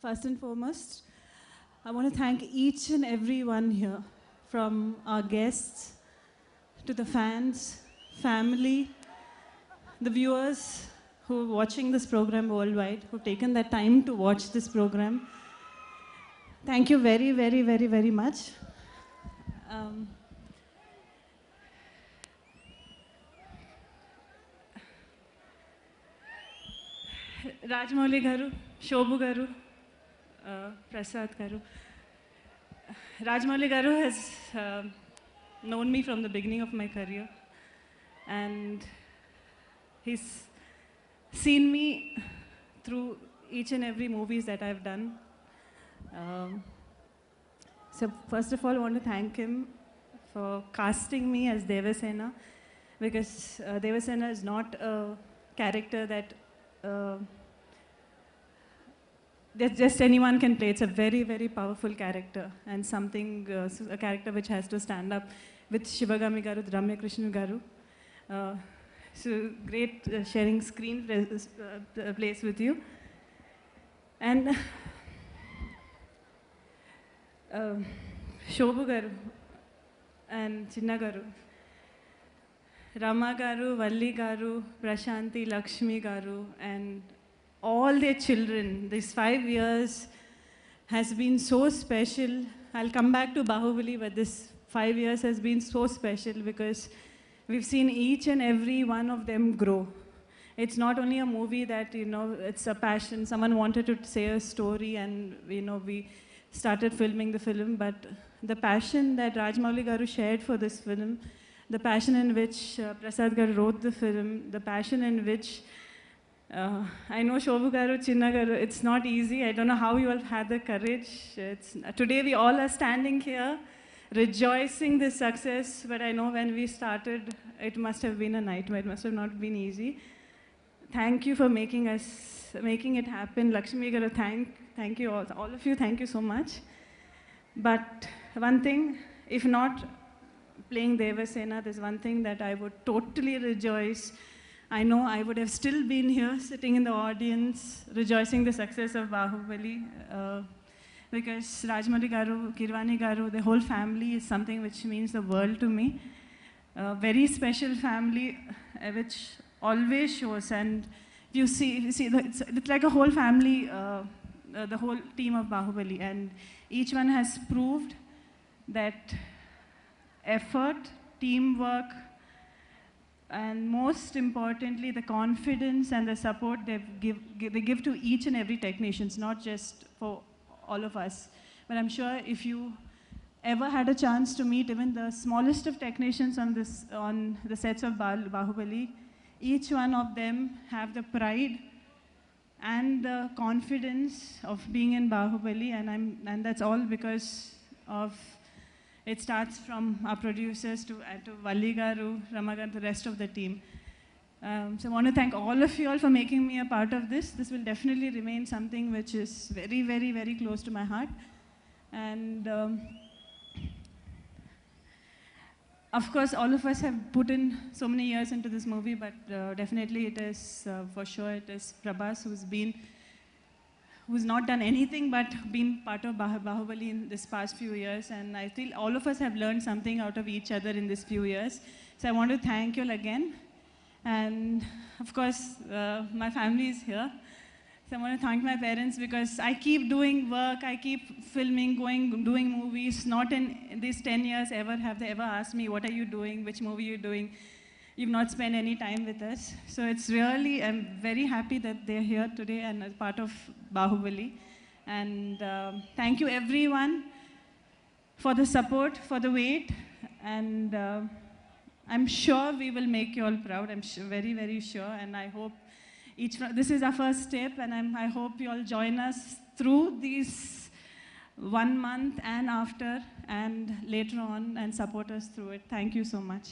First and foremost, I want to thank each and every one here, from our guests to the fans, family, the viewers who are watching this program worldwide, who've taken that time to watch this program. Thank you very, very, very, very much. Rajamouli garu, Shobhu garu, Prasad garu. Rajamouli garu has known me from the beginning of my career, and he's seen me through each and every movies that I've done. So first of all, I want to thank him for casting me as Devasena, because Devasena is not a character that just anyone can play. It's a very, very powerful character, and something, a character which has to stand up with Shivagami garu, Ramya Krishnan garu. So great sharing screen place with you. And Shobhu garu and Chinna garu, Rama garu, Valli garu, Prashanti, Lakshmi garu, and all their children. These 5 years has been so special. I'll come back to Bahubali, but this 5 years has been so special because we've seen each and every one of them grow. It's not only a movie that, it's a passion. Someone wanted to say a story and, we started filming the film, but the passion that Rajamouli garu shared for this film, the passion in which Prasad garu wrote the film, the passion in which I know Shobhu garu, Chinna garu, it's not easy. I don't know how you all had the courage. Today we all are standing here rejoicing this success, but I know when we started, it must have been a nightmare. It must have not been easy. Thank you for making it happen. Lakshmi garu, thank you all of you, thank you so much. But one thing, if not playing Devasena, there's one thing that I would totally rejoice. I know I would have still been here sitting in the audience, rejoicing the success of Bahubali, because Rajamouli garu, Kirwani garu, the whole family is something which means the world to me. A very special family, which always shows, and you see it's like a whole family, the whole team of Bahubali, and each one has proved that effort, teamwork, and most importantly, the confidence and the support they give to each and every technicians, not just for all of us. But I'm sure if you ever had a chance to meet even the smallest of technicians on the sets of Bahubali, each one of them have the pride and the confidence of being in Bahubali, and that's all because of. It starts from our producers to Valli garu, Rama garu, the rest of the team. So I want to thank all of you all for making me a part of this. This will definitely remain something which is very, very, very close to my heart. And of course, all of us have put in so many years into this movie, but definitely it is, for sure, it is Prabhas who's not done anything but been part of Bahubali in this past few years, and I feel all of us have learned something out of each other in these few years. So I want to thank you all again. And of course, my family is here. So I want to thank my parents because I keep doing work, I keep filming, doing movies. Not in these 10 years ever have they ever asked me, what are you doing, which movie are you doing? You've not spent any time with us. So it's really, I'm very happy that they're here today and as part of Bahubali. And thank you everyone for the support, for the wait. And I'm sure we will make you all proud. I'm very, very sure. And I hope this is our first step, and I hope you all join us through these 1 month and after and later on and support us through it. Thank you so much.